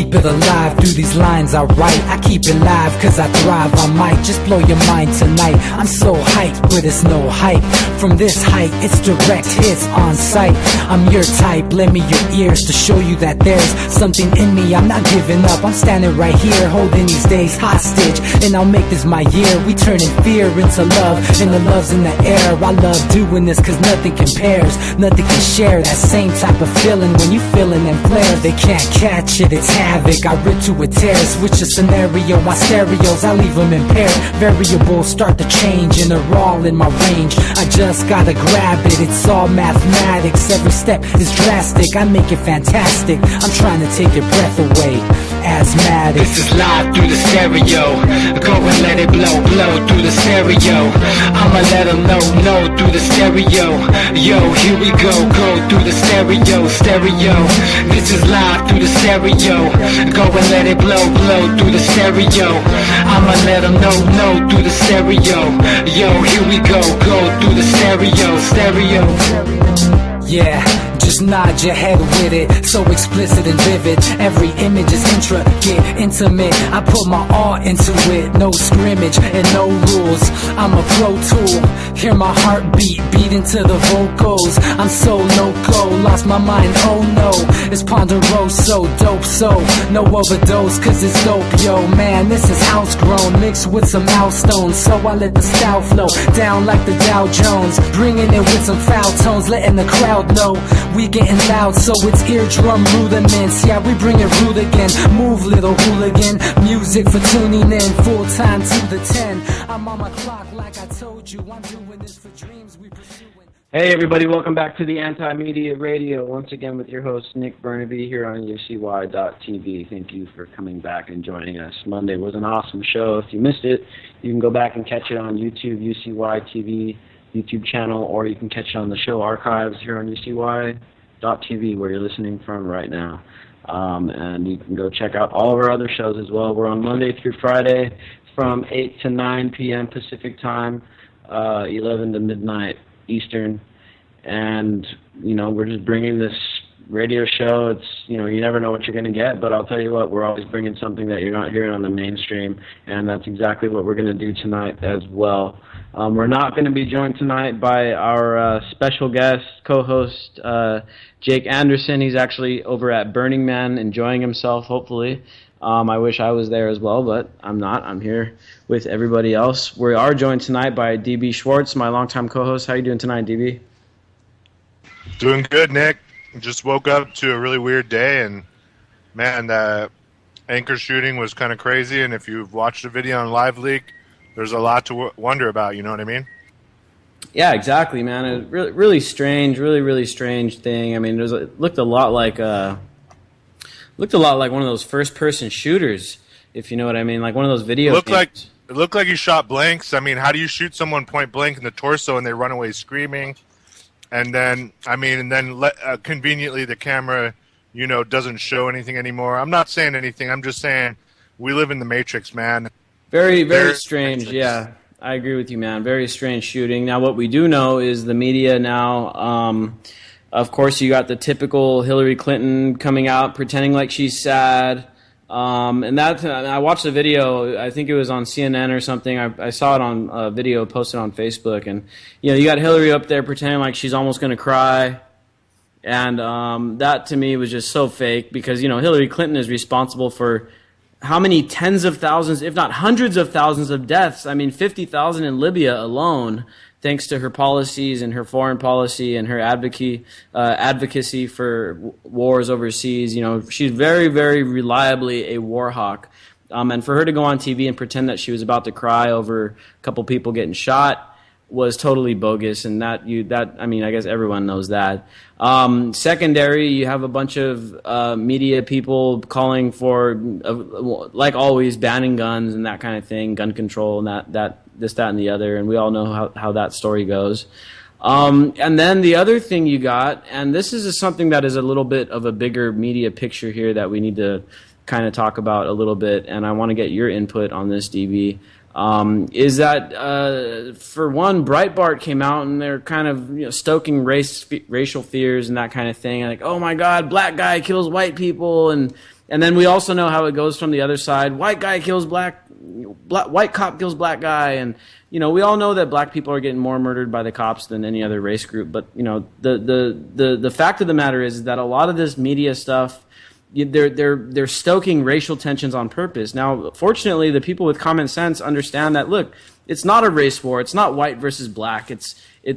keep it alive through these lines I write. I keep it live cause I thrive. I might just blow your mind tonight. I'm so hyped, but it's no hype. From this height, it's direct hits on sight. I'm your type, lend me your ears to show you that there's something in me. I'm not giving up, I'm standing right here, holding these days hostage, and I'll make this my year. We turning fear into love, and the love's in the air. I love doing this cause nothing compares, nothing can share that same type of feeling when you feeling them flares. They can't catch it, it's havoc. I rip to a tear, switch a scenario, my stereos, I leave them impaired. Variables start to change and they're all in my range. I just gotta grab it, it's all mathematics. Every step is drastic, I make it fantastic. I'm trying to take your breath away, asthmatic. This is live through the stereo. Go and let it blow, blow through the stereo. I'ma let them know through the stereo. Yo, here we go through the stereo, stereo. This is live through the stereo. Go and let it blow, blow through the stereo. I'ma let them know through the stereo. Yo, here we go through the stereo, stereo. Yeah, just nod your head with it, so explicit and vivid. Every image is intricate, intimate. I put my all into it, no scrimmage and no rules. I'm a pro tool, hear my heartbeat, beat into the vocals. I'm so loco, lost my mind, oh no. It's ponderoso, dope, so no overdose, cause it's dope, yo. Man, this is house grown, mixed with some milestones. So I let the style flow down like the Dow Jones, bringing it with some foul tones, letting the crowd know we getting loud, so it's eardrum rudiments. Yeah, we bring it rude again. Move, little hooligan. Music for tuning in, full time to the 10. I'm on my clock like I told you. I'm doing this for dreams we pursuing. Hey everybody, welcome back to the Anti-Media Radio. Once again with your host Nick Bernaby here on UCY.tv. Thank you for coming back and joining us. Monday was an awesome show. If you missed it, you can go back and catch it on YouTube, UCY.tv YouTube channel, or you can catch it on the show archives here on UCY.tv where you're listening from right now. And you can go check out all of our other shows as well. We're on Monday through Friday from 8 to 9 p.m. Pacific time, 11 to midnight Eastern. And, you know, we're just bringing this radio show. It's, you know, you never know what you're going to get, but I'll tell you what, we're always bringing something that you're not hearing on the mainstream, and that's exactly what we're going to do tonight as well. We're not going to be joined tonight by our special guest, co-host, Jake Anderson. He's actually over at Burning Man enjoying himself, hopefully. I wish I was there as well, but I'm not. I'm here with everybody else. We are joined tonight by DB Schwartz, my longtime co-host. How are you doing tonight, DB? Doing good, Nick. Just woke up to a really weird day, and, man, the anchor shooting was kind of crazy, and if you've watched the video on Live Leak, there's a lot to wonder about, you know what I mean? Yeah, exactly, man. A really strange, really strange thing. I mean, it looked a lot like one of those first-person shooters, if you know what I mean, like one of those video games. It looked like he shot blanks. I mean, how do you shoot someone point blank in the torso and they run away screaming? And then, conveniently the camera, you know, doesn't show anything anymore. I'm not saying anything. I'm just saying we live in the Matrix, man. Very strange, yeah. I agree with you, man. Very strange shooting. Now, what we do know is the media now, of course, you got the typical Hillary Clinton coming out, pretending like she's sad. And that, I watched the video, I think it was on CNN or something. I saw it on a video posted on Facebook. And, you know, you got Hillary up there pretending like she's almost going to cry. And that, to me, was just so fake because, you know, Hillary Clinton is responsible for how many tens of thousands, if not hundreds of thousands of deaths? I mean, 50,000 in Libya alone, thanks to her policies and her foreign policy and her advocacy for wars overseas. You know, she's very, very reliably a war hawk. And for her to go on TV and pretend that she was about to cry over a couple people getting shot was totally bogus, and I mean, I guess everyone knows that. Secondary, you have a bunch of media people calling for, like always, banning guns and that kind of thing, gun control and this, that, and the other, and we all know how that story goes. And then the other thing you got, and this is something that is a little bit of a bigger media picture here that we need to kind of talk about a little bit, and I want to get your input on this, DB. Is that, for one, Breitbart came out and they're kind of stoking racial fears and that kind of thing. Like, oh my God, black guy kills white people, and And then we also know how it goes from the other side. White guy kills white cop kills black guy. And, we all know that black people are getting more murdered by the cops than any other race group. But, the fact of the matter is that a lot of this media stuff, they're stoking racial tensions on purpose. Now, fortunately, the people with common sense understand that, look, it's not a race war. It's not white versus black. It's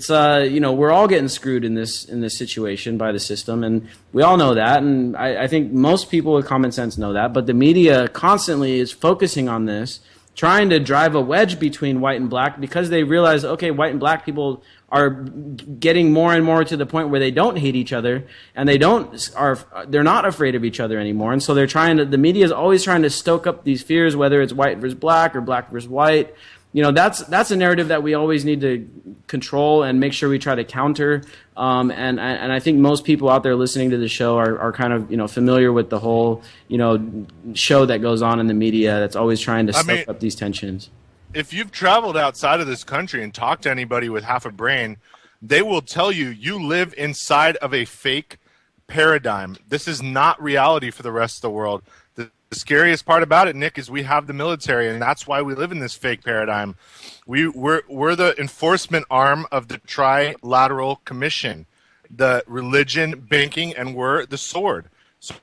we're all getting screwed in this situation by the system, and we all know that. And I think most people with common sense know that. But the media constantly is focusing on this, trying to drive a wedge between white and black because they realize, okay, white and black people are getting more and more to the point where they don't hate each other and they're not afraid of each other anymore. And so the media is always trying to stoke up these fears, whether it's white versus black or black versus white. That's a narrative that we always need to control and make sure we try to counter. And I think most people out there listening to the show are kind of, familiar with the whole, show that goes on in the media that's always trying to stoke up these tensions. If you've traveled outside of this country and talked to anybody with half a brain, they will tell you live inside of a fake paradigm. This is not reality for the rest of the world. The scariest part about it, Nick, is we have the military, and that's why we live in this fake paradigm. We're the enforcement arm of the Trilateral Commission, the religion, banking, and we're the sword. So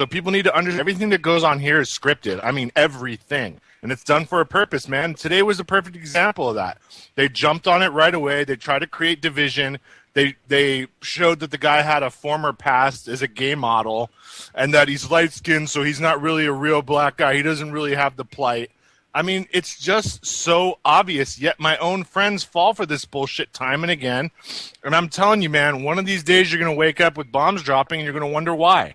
people need to understand everything that goes on here is scripted. I mean, everything. And it's done for a purpose, man. Today was a perfect example of that. They jumped on it right away. They tried to create division. They showed that the guy had a former past as a gay model and that he's light-skinned, so he's not really a real black guy. He doesn't really have the plight. I mean, it's just so obvious, yet my own friends fall for this bullshit time and again. And I'm telling you, man, one of these days you're going to wake up with bombs dropping and you're going to wonder why.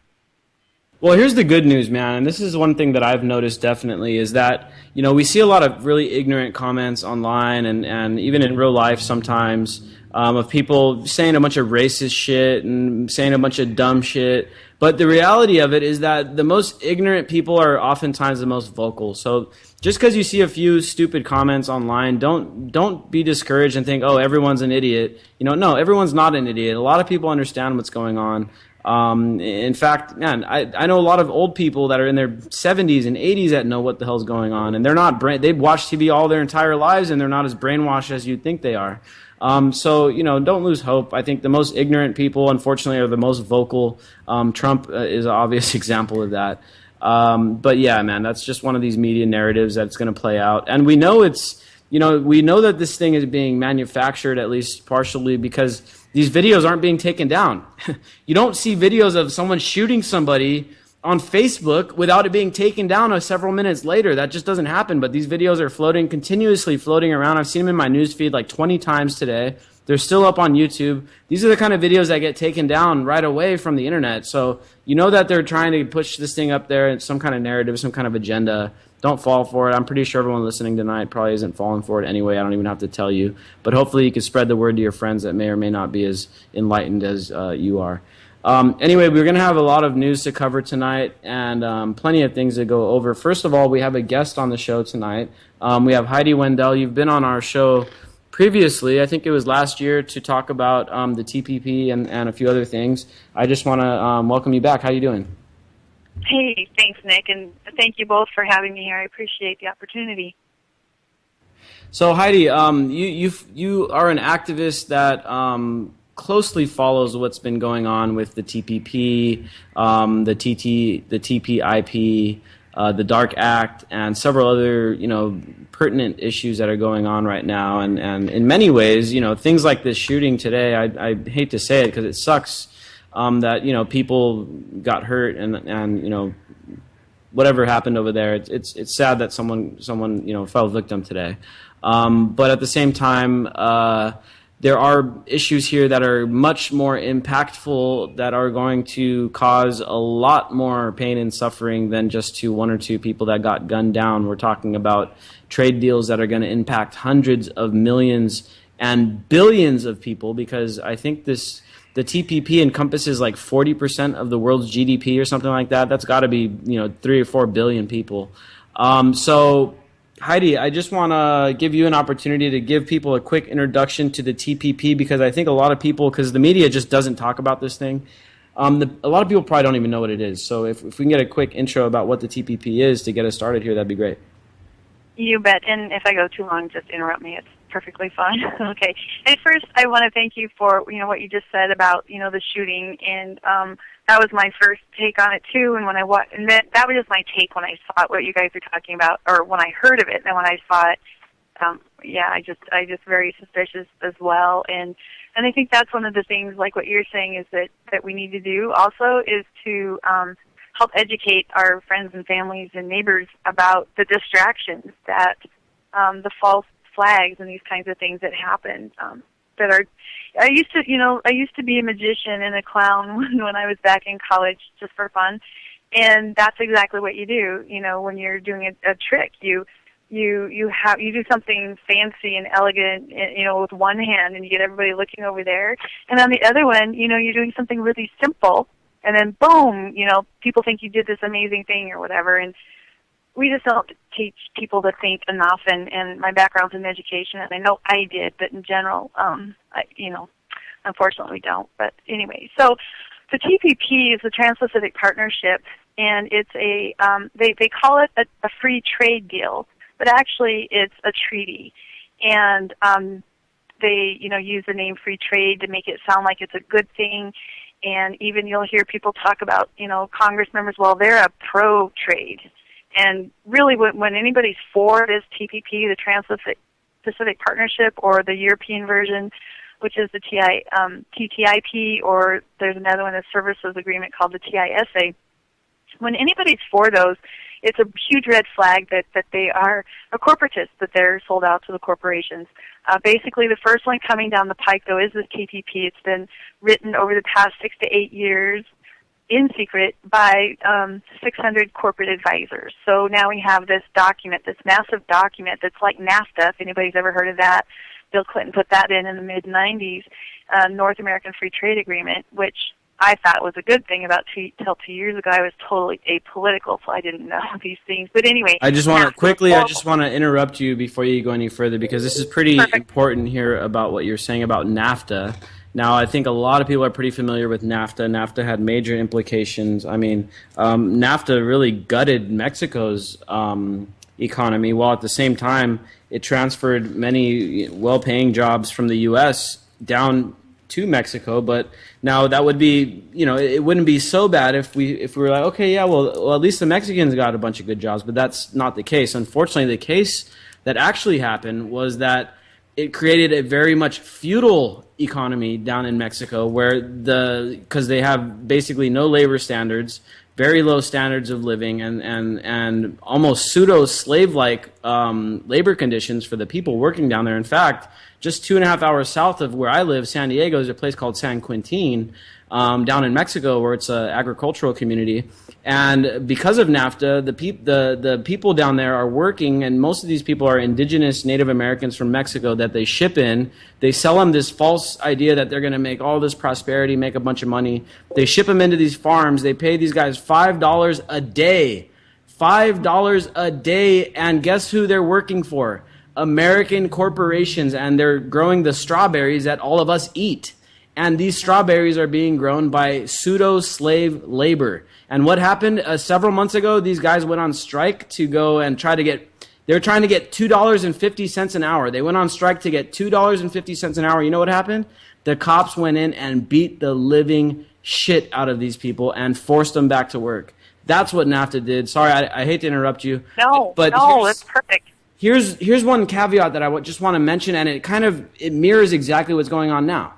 Well, here's the good news, man, and this is one thing that I've noticed definitely is that, we see a lot of really ignorant comments online and even in real life sometimes of people saying a bunch of racist shit and saying a bunch of dumb shit. But the reality of it is that the most ignorant people are oftentimes the most vocal. So just because you see a few stupid comments online, don't be discouraged and think, oh, everyone's an idiot. No, everyone's not an idiot. A lot of people understand what's going on. In fact, man, I know a lot of old people that are in their 70s and 80s that know what the hell's going on, and they've watched TV all their entire lives, and they're not as brainwashed as you'd think they are. So, don't lose hope. I think the most ignorant people, unfortunately, are the most vocal. Trump is an obvious example of that. But yeah, man, that's just one of these media narratives that's going to play out, and we know we know that this thing is being manufactured, at least partially, because these videos aren't being taken down. You don't see videos of someone shooting somebody on Facebook without it being taken down several minutes later. That just doesn't happen. But these videos are continuously floating around. I've seen them in my news feed like 20 times today. They're still up on YouTube. These are the kind of videos that get taken down right away from the internet. So you know that they're trying to push this thing up there, some kind of narrative, some kind of agenda. Don't fall for it. I'm pretty sure everyone listening tonight probably isn't falling for it anyway. I don't even have to tell you. But hopefully you can spread the word to your friends that may or may not be as enlightened as you are. Anyway, we're going to have a lot of news to cover tonight and plenty of things to go over. First of all, we have a guest on the show tonight. We have Heidi Wendell. You've been on our show previously. I think it was last year to talk about the TPP and a few other things. I just want to welcome you back. How you doing? Hey, thanks, Nick, and thank you both for having me here. I appreciate the opportunity. So, Heidi, you are an activist that closely follows what's been going on with the TPP, the TPIP, the Dark Act, and several other pertinent issues that are going on right now. And in many ways, things like this shooting today. I hate to say it because it sucks. That people got hurt and whatever happened over there. It's sad that someone fell victim today. But at the same time, there are issues here that are much more impactful that are going to cause a lot more pain and suffering than just to one or two people that got gunned down. We're talking about trade deals that are going to impact hundreds of millions and billions of people because I think the TPP encompasses like 40% of the world's GDP or something like that. That's got to be 3 or 4 billion people. So, Heidi, I just want to give you an opportunity to give people a quick introduction to the TPP because I think a lot of people, because the media just doesn't talk about this thing, A lot of people probably don't even know what it is. So if we can get a quick intro about what the TPP is to get us started here, that'd be great. You bet. And if I go too long, just interrupt me. It's perfectly fine. Okay. And first, I want to thank you for what you just said about the shooting, and that was my first take on it too. And when I and that was just my take when I saw what you guys were talking about, or when I heard of it, and when I saw it. I just very suspicious as well, and I think that's one of the things, like what you're saying, is that we need to do also is to help educate our friends and families and neighbors about the distractions that the false flags and these kinds of things that happen. That are, I used to be a magician and a clown when I was back in college, just for fun, and that's exactly what you do. When you're doing a trick, you do something fancy and elegant, with one hand, and you get everybody looking over there, and on the other one, you're doing something really simple, and then boom, people think you did this amazing thing or whatever, and we just don't teach people to think enough. And my background's in education, and I know I did, but in general, unfortunately, we don't. But anyway, so the TPP is the Trans-Pacific Partnership, and it's they call it a free trade deal. But actually, it's a treaty, and they, use the name free trade to make it sound like it's a good thing. And even you'll hear people talk about, Congress members, well, they're a pro-trade. And really, when anybody's for this TPP, the Trans-Pacific Partnership, or the European version, which is the TTIP, or there's another one, a services agreement called the TISA. When anybody's for those, it's a huge red flag that they are a corporatist, that they're sold out to the corporations. Basically, the first one coming down the pike, though, is this TPP. It's been written over the past 6 to 8 years in secret by 600 corporate advisors. So now we have this document, this massive document that's like NAFTA, if anybody's ever heard of that. Bill Clinton put that in the mid-'90s, North American Free Trade Agreement, which I thought was a good thing. Till 2 years ago, I was totally apolitical, so I didn't know these things. But anyway, I just want to interrupt you before you go any further, because this is pretty important here about what you're saying about NAFTA. Now, I think a lot of people are pretty familiar with NAFTA. NAFTA had major implications. I mean, NAFTA really gutted Mexico's economy, while at the same time it transferred many well-paying jobs from the U.S. down to Mexico. But now that would be, it wouldn't be so bad if we were like, okay, yeah, well, at least the Mexicans got a bunch of good jobs. But that's not the case. Unfortunately, the case that actually happened was that it created a very much feudal economy down in Mexico, because they have basically no labor standards, very low standards of living, and almost pseudo-slave-like labor conditions for the people working down there. In fact, just 2.5 hours south of where I live, San Diego, is a place called San Quintin, down in Mexico, where it's an agricultural community. And because of NAFTA, the people down there are working, and most of these people are indigenous Native Americans from Mexico that they ship in. They sell them this false idea that they're going to make all this prosperity, make a bunch of money. They ship them into these farms. They pay these guys $5 a day. $5 a day, and guess who they're working for? American corporations, and they're growing the strawberries that all of us eat. And these strawberries are being grown by pseudo-slave labor. And what happened several months ago, these guys went on strike to go and they were trying to get $2.50 an hour. They went on strike to get $2.50 an hour. You know what happened? The cops went in and beat the living shit out of these people and forced them back to work. That's what NAFTA did. Sorry, I hate to interrupt you. No, it's perfect. Here's one caveat that I just want to mention, and it mirrors exactly what's going on now.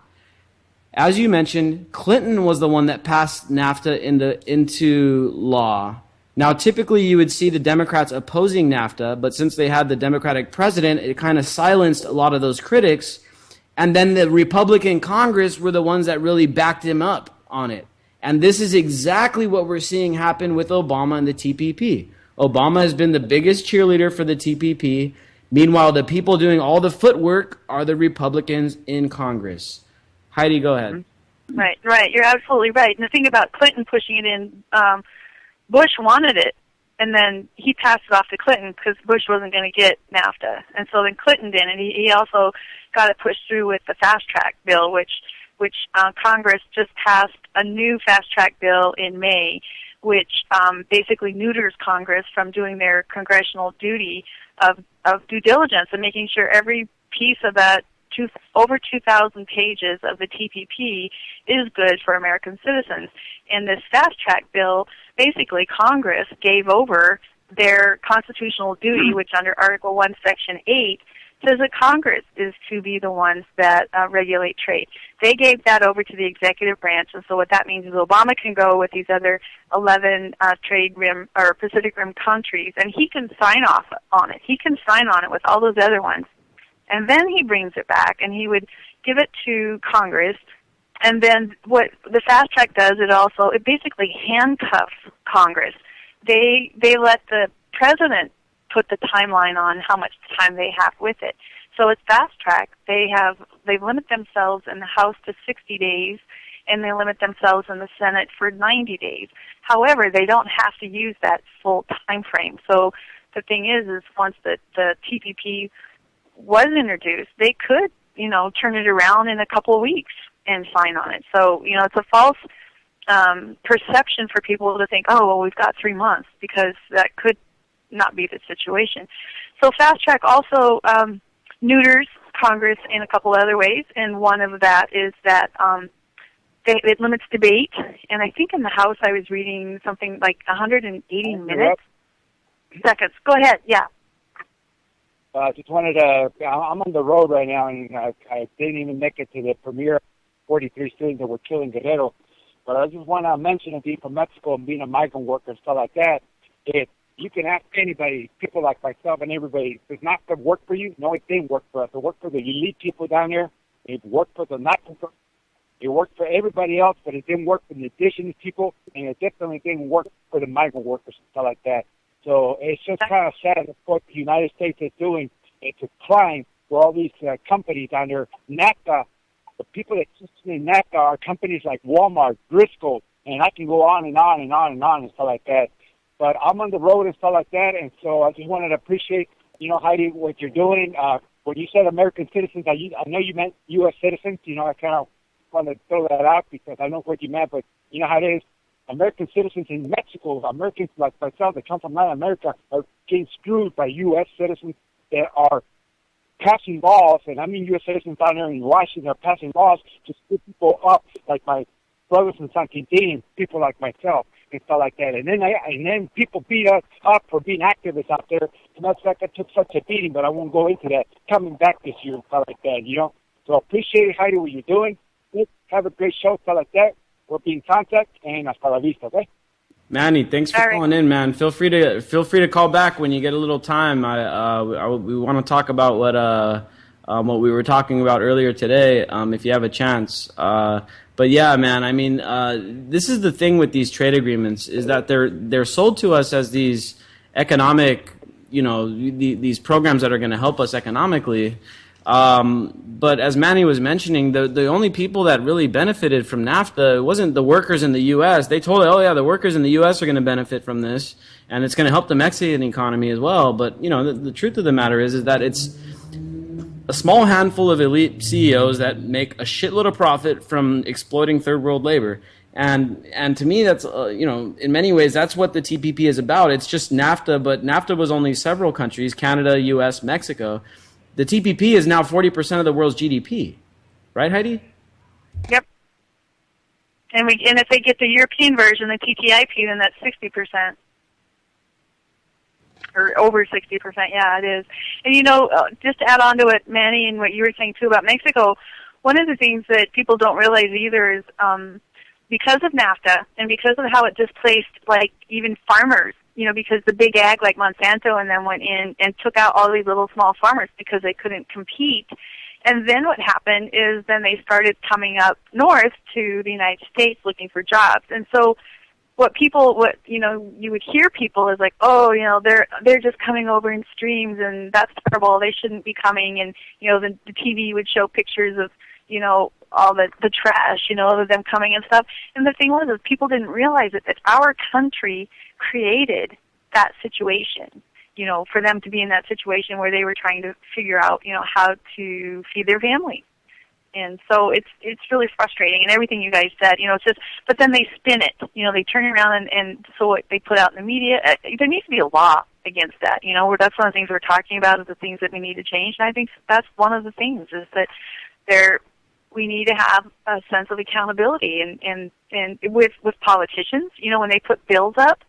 As you mentioned, Clinton was the one that passed NAFTA into law. Now, typically you would see the Democrats opposing NAFTA, but since they had the Democratic president, it kind of silenced a lot of those critics. And then the Republican Congress were the ones that really backed him up on it. And this is exactly what we're seeing happen with Obama and the TPP. Obama has been the biggest cheerleader for the TPP. Meanwhile, the people doing all the footwork are the Republicans in Congress. Heidi, go ahead. Right. You're absolutely right. And the thing about Clinton pushing it in, Bush wanted it, and then he passed it off to Clinton because Bush wasn't going to get NAFTA. And so then Clinton did, and he also got it pushed through with the fast track bill, which which Congress just passed a new fast-track bill in May, which basically neuters Congress from doing their congressional duty of due diligence and making sure every piece of that over 2,000 pages of the TPP is good for American citizens. In this fast-track bill, basically Congress gave over their constitutional duty, which under Article 1, Section 8, says that Congress is to be the ones that regulate trade. They gave that over to the executive branch, and so what that means is Obama can go with these other 11 trade rim or Pacific Rim countries, and he can sign off on it. He can sign on it with all those other ones, and then he brings it back, and he would give it to Congress. And then what the fast track does, it basically handcuffs Congress. They let the president put the timeline on how much time they have with it. So it's fast track. They limit themselves in the House to 60 days, and they limit themselves in the Senate for 90 days. However, they don't have to use that full time frame. So the thing is once the TPP was introduced, they could, turn it around in a couple of weeks and sign on it. So, it's a false perception for people to think, oh, well, we've got 3 months, because that could not be the situation. So fast track also neuters Congress in a couple other ways, and one of that is that it limits debate. And I think in the House I was reading something like 180 minutes. Seconds. Go ahead. Yeah. Just wanted to, I'm on the road right now, and I didn't even make it to the premiere 43 students that were killed in Guerrero. But I just want to mention, being from Mexico and being a migrant worker and stuff like that, you can ask anybody, people like myself and everybody, does NAFTA work for you? No, it didn't work for us. It worked for the elite people down there. It worked for the NAFTA. It worked for everybody else, but it didn't work for the indigenous people, and it definitely didn't work for the migrant workers and stuff like that. So it's just kind of sad that what the United States is doing. It's a crime for all these companies down there. NAFTA, the people that exist in NAFTA are companies like Walmart, Driscoll, and I can go on and on and on and on and stuff like that. But I'm on the road and stuff like that, and so I just wanted to appreciate, Heidi, what you're doing. When you said American citizens, I know you meant U.S. citizens. I kind of want to throw that out because I know what you meant, but you know how it is. American citizens in Mexico, Americans like myself that come from Latin America, are getting screwed by U.S. citizens that are passing laws, and I mean U.S. citizens down there in Washington are passing laws to screw people up, like my brothers in San Quintin, people like myself, and stuff like that. And then people beat us up for being activists out there. And that's like I took such a beating, but I won't go into that. Coming back this year and stuff like that, So appreciate it, Heidi, what you're doing. Have a great show, stuff like that. We'll be in contact, and hasta la vista, okay? Manny, thanks for calling in, man. Feel free to call back when you get a little time. We want to talk about what we were talking about earlier today, if you have a chance. But yeah, man, I mean, this is the thing with these trade agreements, is that they're sold to us as these economic, these programs that are going to help us economically. But as Manny was mentioning, the only people that really benefited from NAFTA, it wasn't the workers in the U.S. They told, the workers in the U.S. are going to benefit from this, and it's going to help the Mexican economy as well. But, the truth of the matter is that it's a small handful of elite CEOs that make a shitload of profit from exploiting third world labor. And to me, that's, in many ways, that's what the TPP is about. It's just NAFTA, but NAFTA was only several countries, Canada, U.S., Mexico. The TPP is now 40% of the world's GDP. Right, Heidi? Yep. And if they get the European version, the TTIP, then that's 60%. Or over 60%, yeah, it is. And, just to add on to what Manny and what you were saying, too, about Mexico, one of the things that people don't realize either is because of NAFTA and because of how it displaced, even farmers, because the big ag like Monsanto and them went in and took out all these little small farmers because they couldn't compete. And then what happened is then they started coming up north to the United States looking for jobs. And so you would hear people is like, they're just coming over in streams and that's terrible. They shouldn't be coming. And, the TV would show pictures of, all the trash, of them coming and stuff. And the thing was is people didn't realize that our country created that situation, for them to be in that situation where they were trying to figure out, how to feed their family. And so it's really frustrating. And everything you guys said, it's just, but then they spin it. They turn around and so what they put out in the media, there needs to be a law against that. Where that's one of the things we're talking about is the things that we need to change. And I think that's one of the things is that we need to have a sense of accountability and with politicians, when they put bills up,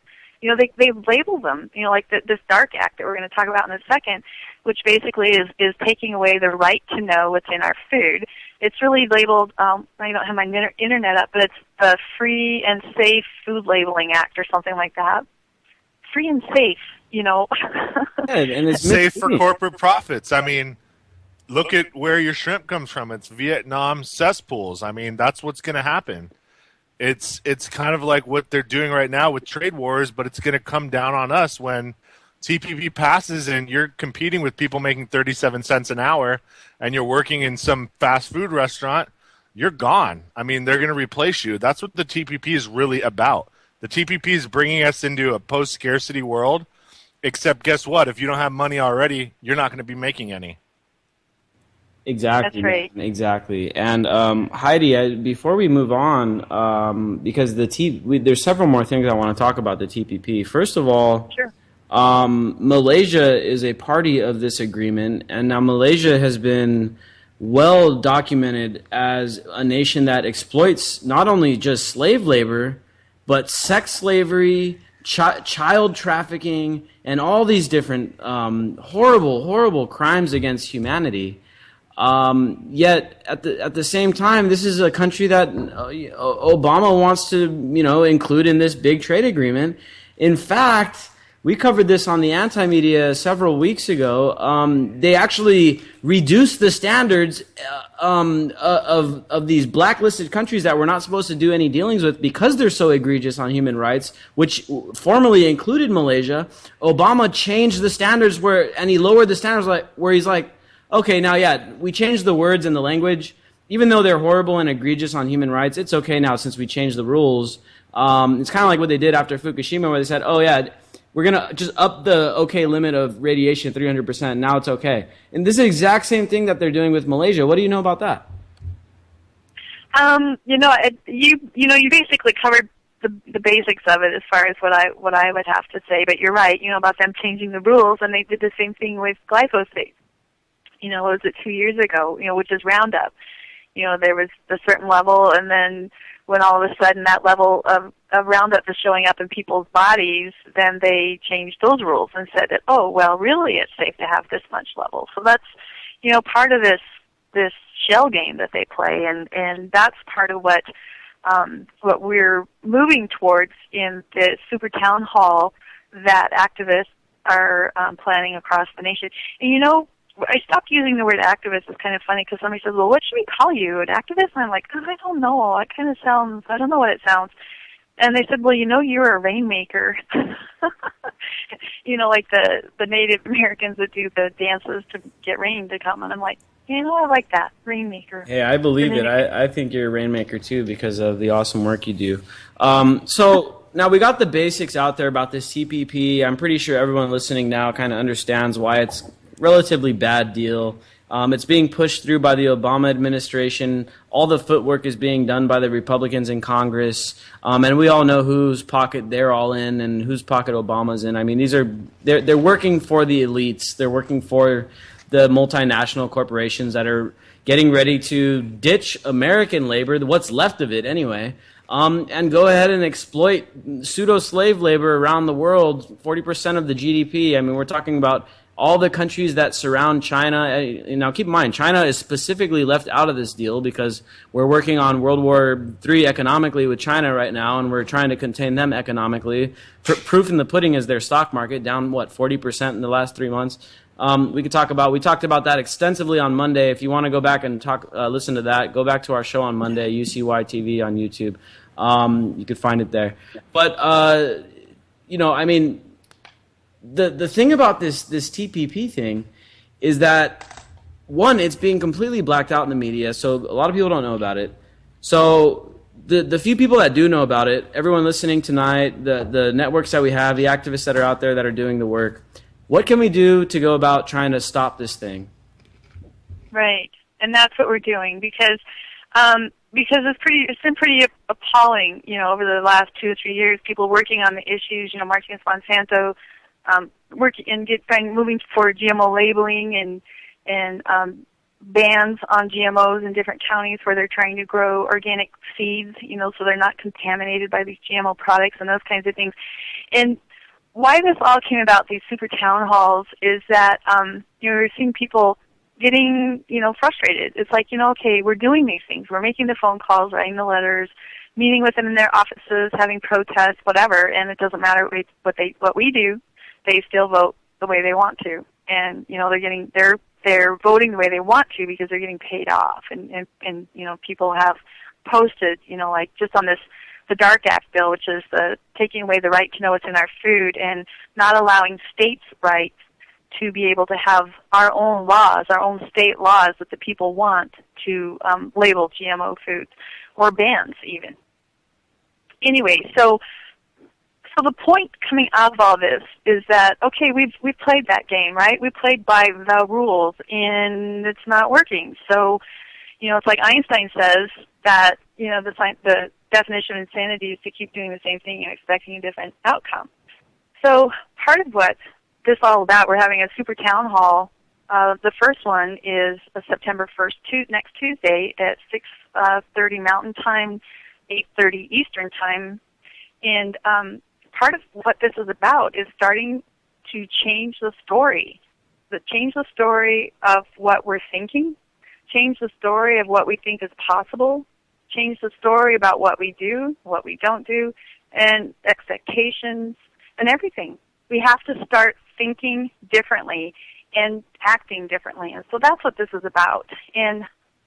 they label them, like this DARK Act that we're going to talk about in a second, which basically is taking away the right to know what's in our food. It's really labeled, I don't have my internet up, but it's the Free and Safe Food Labeling Act or something like that. Free and safe, And it's safe for corporate profits. I mean, look at where your shrimp comes from. It's Vietnam cesspools. I mean, that's what's going to happen. It's kind of like what they're doing right now with trade wars, but it's going to come down on us when TPP passes and you're competing with people making 37 cents an hour and you're working in some fast food restaurant, you're gone. I mean, they're going to replace you. That's what the TPP is really about. The TPP is bringing us into a post-scarcity world, except guess what? If you don't have money already, you're not going to be making any. Exactly. That's right. Exactly. And Heidi, before we move on, because there's several more things I want to talk about the TPP. First of all, sure. Malaysia is a party of this agreement, and now Malaysia has been well documented as a nation that exploits not only just slave labor, but sex slavery, child trafficking, and all these different horrible, horrible crimes against humanity. Yet at the same time, this is a country that Obama wants to include in this big trade agreement. In fact, we covered this on the anti-media several weeks ago. They actually reduced the standards of these blacklisted countries that we're not supposed to do any dealings with because they're so egregious on human rights, which formerly included Malaysia. Obama changed the standards and he lowered the standards where he's like, okay, now, we changed the words and the language. Even though they're horrible and egregious on human rights, it's okay now since we changed the rules. It's kind of like what they did after Fukushima where they said, we're going to just up the okay limit of radiation 300%. Now it's okay. And this is the exact same thing that they're doing with Malaysia. What do you know about that? You basically covered the basics of it as far as what I would have to say. But you're right, about them changing the rules, and they did the same thing with glyphosate. Was it 2 years ago, which is Roundup. There was a certain level, and then when all of a sudden that level of Roundup is showing up in people's bodies, then they changed those rules and said that, really it's safe to have this much level. So that's, part of this shell game that they play, and that's part of what we're moving towards in the super town hall that activists are planning across the nation. And I stopped using the word activist. It's kind of funny because somebody says, well, what should we call you, an activist? And I'm like, I don't know. It kind of sounds, I don't know what it sounds. And they said, well, you're a rainmaker. Like the Native Americans that do the dances to get rain to come. And I'm like, I like that, rainmaker. Hey, I believe it. I think you're a rainmaker too because of the awesome work you do. So now we got the basics out there about this TPP. I'm pretty sure everyone listening now kind of understands why it's relatively bad deal. It's being pushed through by the Obama administration. All the footwork is being done by the Republicans in Congress. And we all know whose pocket they're all in and whose pocket Obama's in. I mean, they're working for the elites. They're working for the multinational corporations that are getting ready to ditch American labor, what's left of it anyway, and go ahead and exploit pseudo-slave labor around the world, 40% of the GDP. I mean, we're talking about all the countries that surround China. Now, keep in mind, China is specifically left out of this deal because we're working on World War III economically with China right now, and we're trying to contain them economically. Proof in the pudding is their stock market, down, 40% in the last 3 months. We talked about that extensively on Monday. If you want to go back and listen to that, go back to our show on Monday, UCY TV on YouTube. You could find it there. But, I mean, the thing about this TPP thing is that, one, it's being completely blacked out in the media, so a lot of people don't know about it. So the few people that do know about it, everyone listening tonight, the networks that we have, the activists that are out there that are doing the work, what can we do to go about trying to stop this thing? Right. and that's what we're doing it's been pretty appalling, over the last 2 or 3 years. People working on the issues, marching against Monsanto, moving for GMO labeling and bans on GMOs in different counties where they're trying to grow organic seeds, so they're not contaminated by these GMO products and those kinds of things. And why this all came about, these super town halls, is that we're seeing people getting frustrated. It's like, okay, we're doing these things. We're making the phone calls, writing the letters, meeting with them in their offices, having protests, whatever, and it doesn't matter what we do. They still vote the way they want to, and they're voting the way they want to because they're getting paid off, and people have posted, like just on the DARK Act bill, which is the taking away the right to know what's in our food and not allowing states' rights to be able to have our own laws, our own state laws that the people want to label GMO foods, or bans even. Anyway, so the point coming out of all this is that, okay, we've played that game, right? We played by the rules, and it's not working. So, it's like Einstein says that, the definition of insanity is to keep doing the same thing and expecting a different outcome. So part of what this all about, we're having a super town hall. The first one is September 1st, next Tuesday at 6:30 Mountain Time, 8:30 Eastern Time. And part of what this is about is starting to change the story. Change the story of what we're thinking, change the story of what we think is possible, change the story about what we do, what we don't do, and expectations and everything. We have to start thinking differently and acting differently. And so that's what this is about. And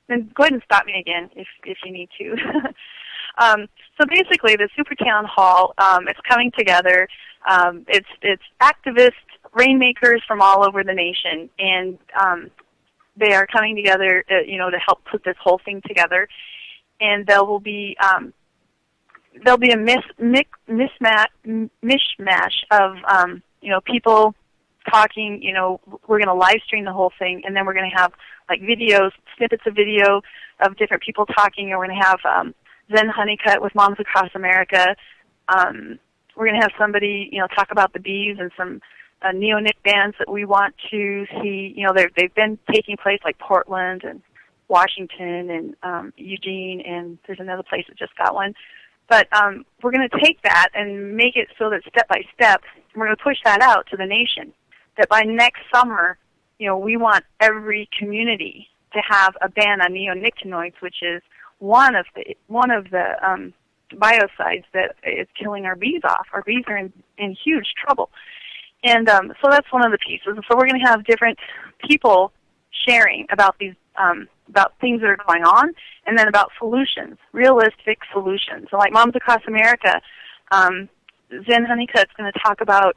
then go ahead and stop me again if you need to. So basically, the Super Town Hall, it's coming together. It's activists, rainmakers from all over the nation, and they are coming together, to help put this whole thing together. And there will be a mishmash of people talking. We're going to live stream the whole thing, and then we're going to have like videos, snippets of video of different people talking, and we're going to have Zen Honeycutt with Moms Across America. We're going to have somebody, talk about the bees and some neo-Nick bands that we want to see. They've been taking place like Portland and Washington and Eugene, and there's another place that just got one. But we're going to take that and make it so that step by step, we're going to push that out to the nation. That by next summer, we want every community to have a ban on neonicotinoids, which is one of the biocides that is killing our bees off. Our bees are in huge trouble. And so that's one of the pieces. And so we're going to have different people sharing about these about things that are going on, and then about solutions, realistic solutions. So like Moms Across America, Zen Honeycutt's going to talk about,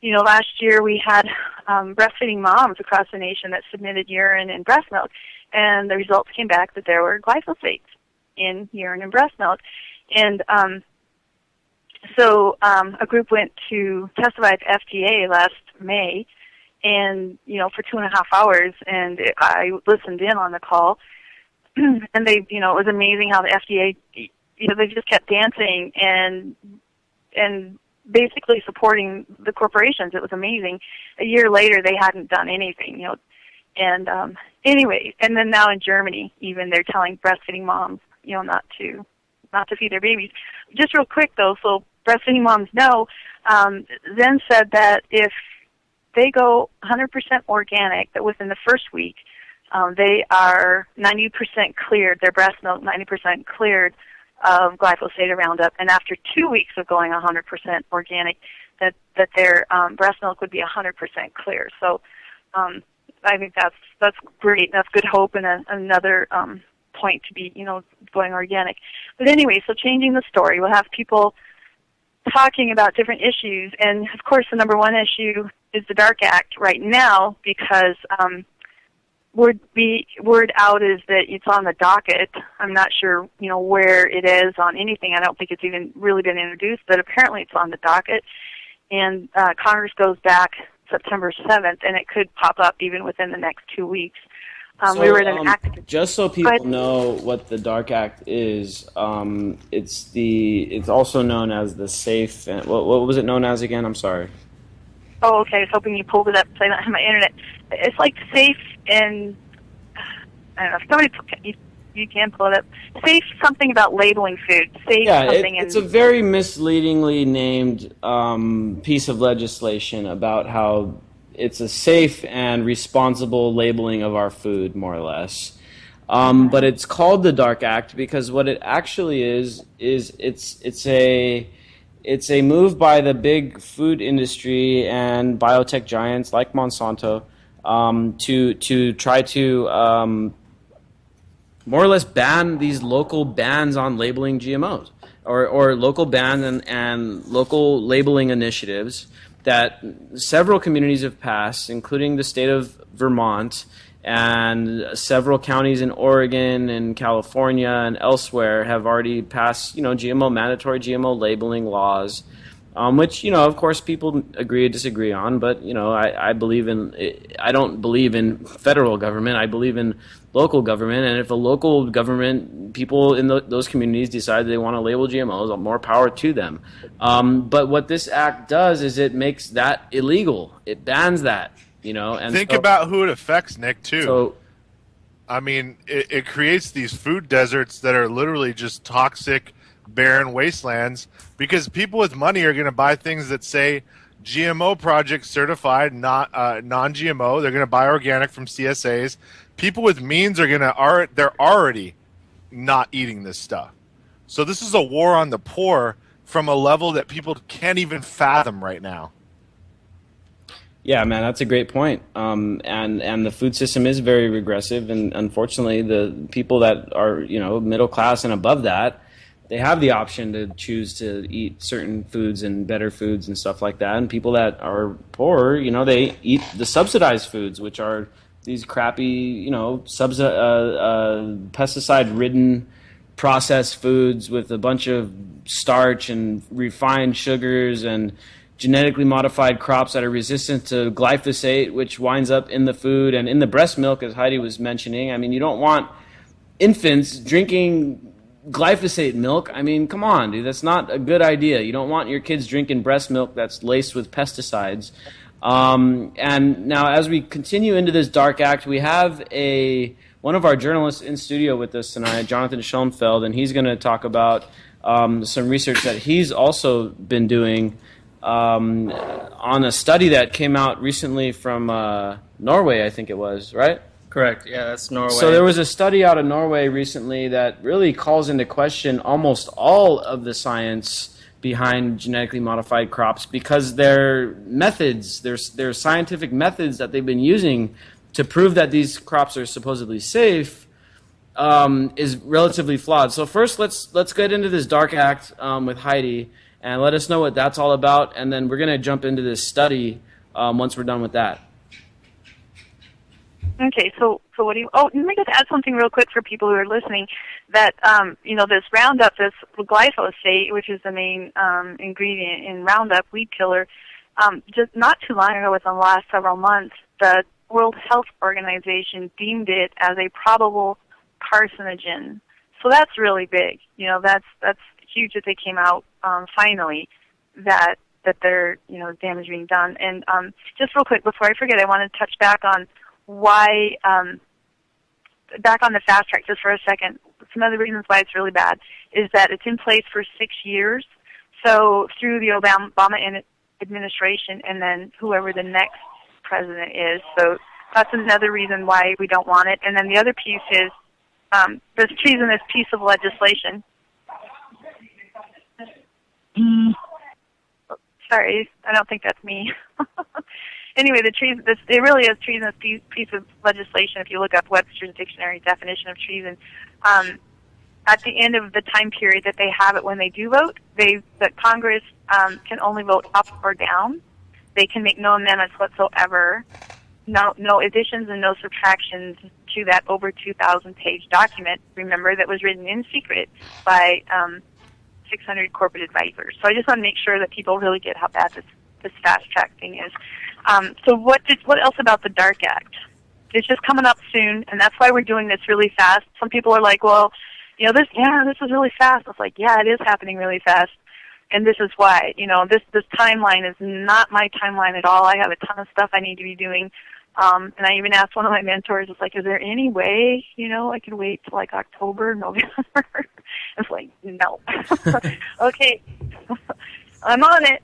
last year we had breastfeeding moms across the nation that submitted urine and breast milk, and the results came back that there were glyphosates in urine and breast milk. And so a group went to testify at the FDA last May, and, for 2.5 hours, and I listened in on the call, and they, it was amazing how the FDA, they just kept dancing and basically supporting the corporations. It was amazing. A year later, they hadn't done anything, and anyway, and then now in Germany, even, they're telling breastfeeding moms, not to feed their babies. Just real quick, though, so breastfeeding moms know, Zen said that if they go 100% organic, that within the first week, they are 90% cleared, their breast milk 90% cleared of glyphosate or Roundup, and after 2 weeks of going 100% organic, that their breast milk would be 100% clear. So I think that's great. That's good hope, and another point to be, going organic. But anyway, so changing the story, we'll have people talking about different issues, and of course the number one issue is the DARK Act right now, because word out is that it's on the docket. I'm not sure, where it is on anything. I don't think it's even really been introduced, but apparently it's on the docket. And Congress goes back September 7th, and it could pop up even within the next 2 weeks. We were at an activist. Just so people know what the Dark Act is, it's also known as the Safe. What was it known as again? I'm sorry. Oh, okay. I was hoping you pulled it up so I don't have my internet. It's like safe and I don't know. If somebody you can pull it up. Safe something about labeling food. Safe something. It's a very misleadingly named piece of legislation about how it's a safe and responsible labeling of our food, more or less. But it's called the Dark Act because what it actually is it's a move by the big food industry and biotech giants like Monsanto to try to more or less ban these local bans on labeling GMOs or local bans and local labeling initiatives that several communities have passed, including the state of Vermont and several counties in Oregon and California and elsewhere have already passed, mandatory GMO labeling laws, which, of course, people agree or disagree on. But, I don't believe in federal government. I believe in local government. And if a local government, people in those communities decide they want to label GMOs, more power to them. But what this act does is it makes that illegal. It bans that. And think about who it affects, Nick, too. So, I mean, it creates these food deserts that are literally just toxic, barren wastelands because people with money are going to buy things that say GMO project certified, not non-GMO. They're going to buy organic from CSAs. People with means they're already not eating this stuff. So this is a war on the poor from a level that people can't even fathom right now. Yeah, man, that's a great point. And the food system is very regressive, and unfortunately, the people that are middle class and above that, they have the option to choose to eat certain foods and better foods and stuff like that. And people that are poor, they eat the subsidized foods, which are these crappy, pesticide-ridden processed foods with a bunch of starch and refined sugars and genetically modified crops that are resistant to glyphosate, which winds up in the food and in the breast milk, as Heidi was mentioning. I mean, you don't want infants drinking glyphosate milk. I mean, come on, dude. That's not a good idea. You don't want your kids drinking breast milk that's laced with pesticides. And now, as we continue into this Dark Act, we have one of our journalists in studio with us tonight, Jonathan Schoenfeld, and he's going to talk about some research that he's also been doing on a study that came out recently from Norway, I think it was, right? Correct. Yeah, that's Norway. So there was a study out of Norway recently that really calls into question almost all of the science behind genetically modified crops because their methods, their scientific methods that they've been using to prove that these crops are supposedly safe is relatively flawed. So first, let's get into this Dark Act with Heidi and let us know what that's all about, and then we're going to jump into this study once we're done with that. Okay, so what do you? Oh, let me just add something real quick for people who are listening. That this Roundup, this glyphosate, which is the main ingredient in Roundup, weed killer, just not too long ago, within the last several months, the World Health Organization deemed it as a probable carcinogen. So that's really big. That's huge that they came out finally that there damage being done. And just real quick before I forget, I want to touch back on why back on the fast track just for a second. Some of the reasons why it's really bad is that it's in place for 6 years. So through the Obama administration and then whoever the next president is. So that's another reason why we don't want it. And then the other piece is there's trees in this piece of legislation. Sorry, I don't think that's me. Anyway, it really is treason, this piece of legislation. If you look up Webster's Dictionary definition of treason, at the end of the time period that they have it when they do vote, that Congress can only vote up or down. They can make no amendments whatsoever, no additions and no subtractions to that over 2,000-page document. Remember, that was written in secret by 600 corporate advisors. So I just want to make sure that people really get how bad this fast track thing is. So what else about the Dark Act? It's just coming up soon, and that's why we're doing this really fast. Some people are like, well, this is really fast. I was like, yeah, it is happening really fast. And this is why, this timeline is not my timeline at all. I have a ton of stuff I need to be doing. And I even asked one of my mentors, it's like, is there any way, I could wait till like October, November? It's like, no. Okay. I'm on it.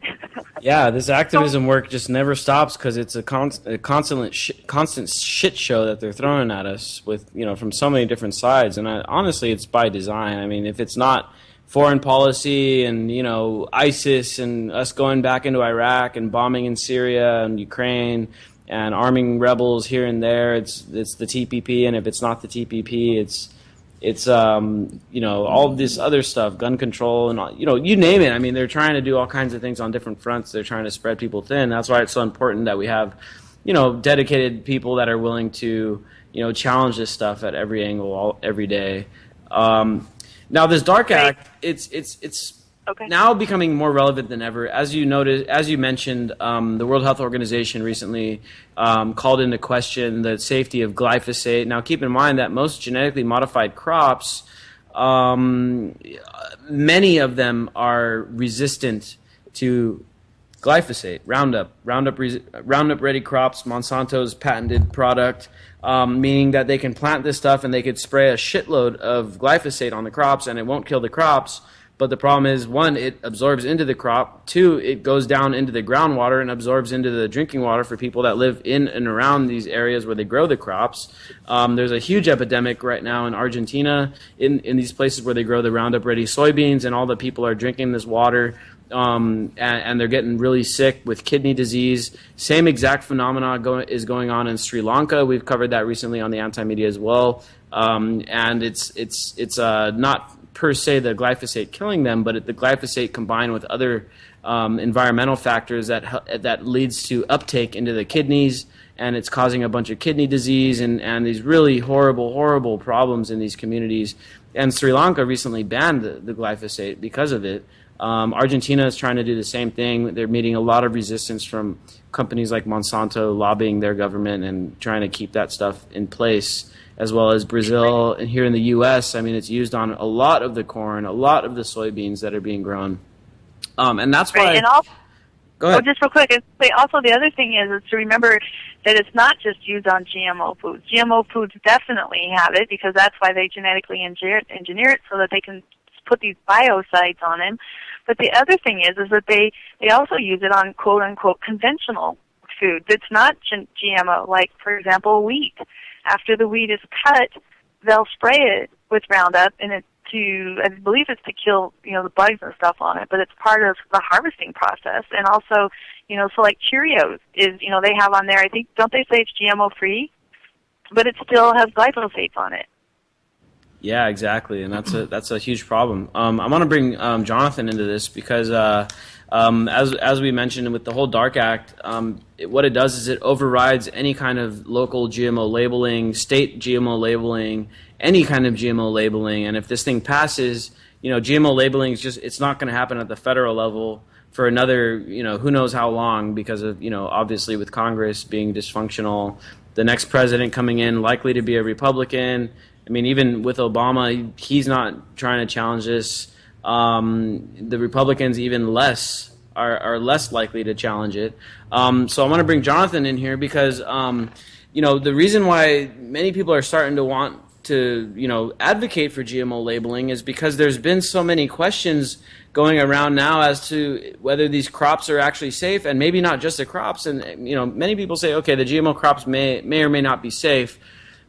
Yeah, this activism work just never stops because it's a constant shit show that they're throwing at us with, from so many different sides. And honestly, it's by design. I mean, if it's not foreign policy and, ISIS and us going back into Iraq and bombing in Syria and Ukraine and arming rebels here and there, it's the TPP. And if it's not the TPP, it's all this other stuff, gun control and, you name it. I mean, they're trying to do all kinds of things on different fronts. They're trying to spread people thin. That's why it's so important that we have, dedicated people that are willing to, challenge this stuff at every angle, every day. Now, this Dark Act, it's okay. now becoming more relevant than ever. As you mentioned, the World Health Organization recently called into question the safety of glyphosate. Now, keep in mind that most genetically modified crops, many of them are resistant to glyphosate, Roundup Ready crops, Monsanto's patented product, meaning that they can plant this stuff and they could spray a shitload of glyphosate on the crops and it won't kill the crops. But the problem is, one, it absorbs into the crop. Two, it goes down into the groundwater and absorbs into the drinking water for people that live in and around these areas where they grow the crops. There's a huge epidemic right now in Argentina, in these places where they grow the Roundup Ready soybeans, and all the people are drinking this water. And they're getting really sick with kidney disease. Same exact phenomena is going on in Sri Lanka. We've covered that recently on the anti-media as well. And it's not per se the glyphosate killing them, but the glyphosate combined with other environmental factors that leads to uptake into the kidneys, and it's causing a bunch of kidney disease and these really horrible problems in these communities. And Sri Lanka recently banned the glyphosate because of it. Argentina is trying to do the same thing. They're meeting a lot of resistance from companies like Monsanto lobbying their government and trying to keep that stuff in place, as well as Brazil. And here in the U.S., I mean, it's used on a lot of the corn, a lot of the soybeans that are being grown. And that's why... Right. And also, go ahead. just real quick, also the other thing is to remember that it's not just used on GMO foods. GMO foods definitely have it because that's why they genetically engineer it so that they can put these biocides on them. But the other thing is that they also use it on quote-unquote conventional food that's not GMO, like, for example, wheat. After the wheat is cut, they'll spray it with Roundup, and I believe it's to kill, the bugs and stuff on it, but it's part of the harvesting process. And also, so like Cheerios is, they have on there, I think, don't they say it's GMO-free? But it still has glyphosate on it. Yeah, exactly, and that's a huge problem. I want to bring Jonathan into this because, as we mentioned with the whole Dark Act, what it does is it overrides any kind of local GMO labeling, state GMO labeling, any kind of GMO labeling. And if this thing passes, GMO labeling it's not going to happen at the federal level for another, who knows how long because of, obviously with Congress being dysfunctional, the next president coming in likely to be a Republican. I mean, even with Obama, he's not trying to challenge this. The Republicans even less are less likely to challenge it. So I want to bring Jonathan in here because, the reason why many people are starting to want to, advocate for GMO labeling is because there's been so many questions going around now as to whether these crops are actually safe, and maybe not just the crops. And, many people say, okay, the GMO crops may or may not be safe.